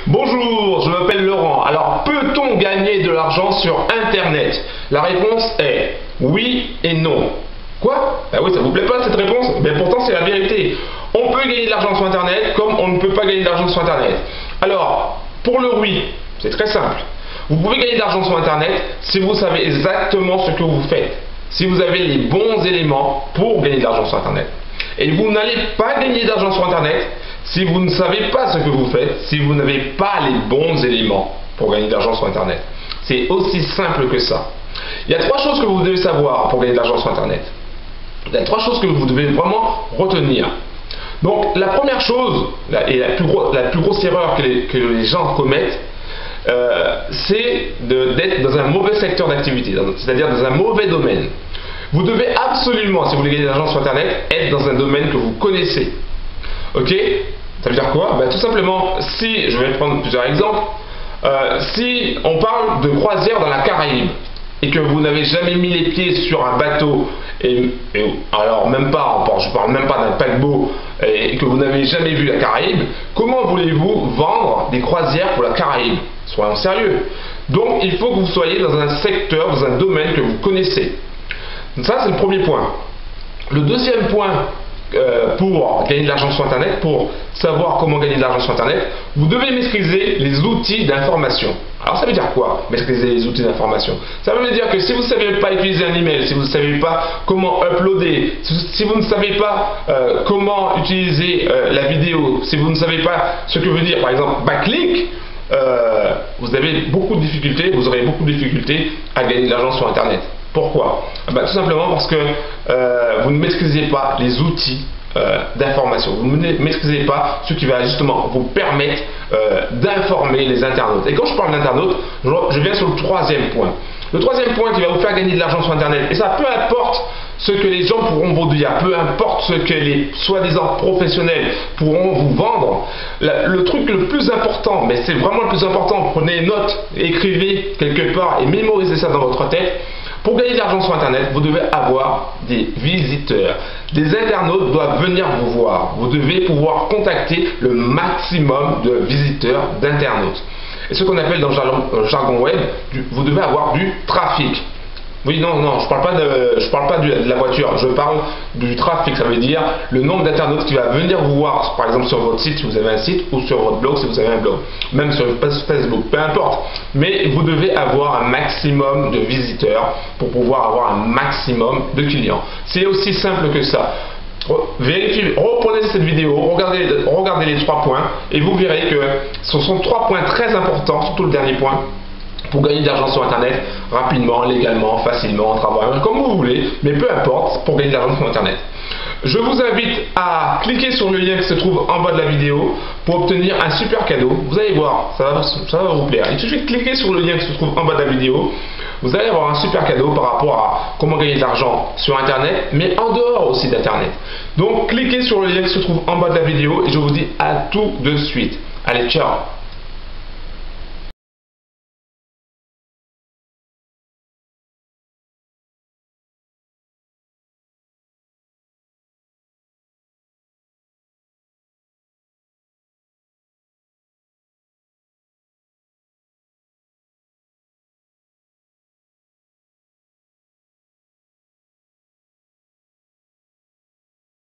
Bonjour, je m'appelle Laurent. Alors, peut-on gagner de l'argent sur Internet? La réponse est oui et non. Quoi? Ben oui, ça vous plaît pas cette réponse? Mais pourtant c'est la vérité. On peut gagner de l'argent sur Internet comme on ne peut pas gagner de l'argent sur Internet. Alors, pour le oui, c'est très simple. Vous pouvez gagner de l'argent sur Internet si vous savez exactement ce que vous faites. Si vous avez les bons éléments pour gagner de l'argent sur Internet. Et vous n'allez pas gagner d'argent sur Internet si vous ne savez pas ce que vous faites, si vous n'avez pas les bons éléments pour gagner de l'argent sur Internet. C'est aussi simple que ça. Il y a trois choses que vous devez savoir pour gagner de l'argent sur Internet. Il y a trois choses que vous devez vraiment retenir. Donc la première chose, et la plus grosse erreur que les gens commettent, c'est d'être dans un mauvais secteur d'activité, c'est-à-dire dans un mauvais domaine. Vous devez absolument, si vous voulez gagner de l'argent sur Internet, être dans un domaine que vous connaissez. Ok? Ça veut dire quoi? Tout simplement, si, je vais prendre plusieurs exemples, si on parle de croisière dans la Caraïbe, et que vous n'avez jamais mis les pieds sur un bateau, alors même pas, je parle même pas d'un paquebot, et que vous n'avez jamais vu la Caraïbe, comment voulez-vous vendre des croisières pour la Caraïbe? Soyons sérieux. Donc il faut que vous soyez dans un secteur, dans un domaine que vous connaissez. Ça c'est le premier point. Le deuxième point pour gagner de l'argent sur Internet, pour savoir comment gagner de l'argent sur Internet, vous devez maîtriser les outils d'information. Alors ça veut dire quoi, maîtriser les outils d'information? Ça veut dire que si vous ne savez pas utiliser un email, si vous ne savez pas comment uploader, si vous ne savez pas comment utiliser la vidéo, si vous ne savez pas ce que veut dire par exemple backlink, vous avez beaucoup de difficultés, vous aurez beaucoup de difficultés à gagner de l'argent sur Internet. Pourquoi? Tout simplement parce que vous ne maîtrisez pas les outils d'information. Vous ne maîtrisez pas ce qui va justement vous permettre d'informer les internautes. Et quand je parle d'internautes, je viens sur le troisième point. Le troisième point qui va vous faire gagner de l'argent sur Internet, et ça peu importe ce que les gens pourront vous dire, peu importe ce que les soi-disant professionnels pourront vous vendre, le truc le plus important, mais c'est vraiment le plus important, prenez note, écrivez quelque part et mémorisez ça dans votre tête. Pour gagner de l'argent sur Internet, vous devez avoir des visiteurs. Des internautes doivent venir vous voir. Vous devez pouvoir contacter le maximum de visiteurs, d'internautes. Et ce qu'on appelle dans le jargon web, vous devez avoir du trafic. Oui, non, je parle pas de la voiture, je parle du trafic, ça veut dire le nombre d'internautes qui va venir vous voir, par exemple sur votre site si vous avez un site, ou sur votre blog si vous avez un blog, même sur Facebook, peu importe. Mais vous devez avoir un maximum de visiteurs pour pouvoir avoir un maximum de clients. C'est aussi simple que ça. Vérifiez, reprenez cette vidéo, regardez les trois points et vous verrez que ce sont trois points très importants, surtout le dernier point, pour gagner de l'argent sur Internet rapidement, légalement, facilement, en travaillant, comme vous voulez, mais peu importe, pour gagner de l'argent sur Internet. Je vous invite à cliquer sur le lien qui se trouve en bas de la vidéo pour obtenir un super cadeau. Vous allez voir, ça va vous plaire. Il suffit de cliquer sur le lien qui se trouve en bas de la vidéo. Vous allez avoir un super cadeau par rapport à comment gagner de l'argent sur Internet, mais en dehors aussi d'Internet. Donc cliquez sur le lien qui se trouve en bas de la vidéo et je vous dis à tout de suite. Allez, ciao!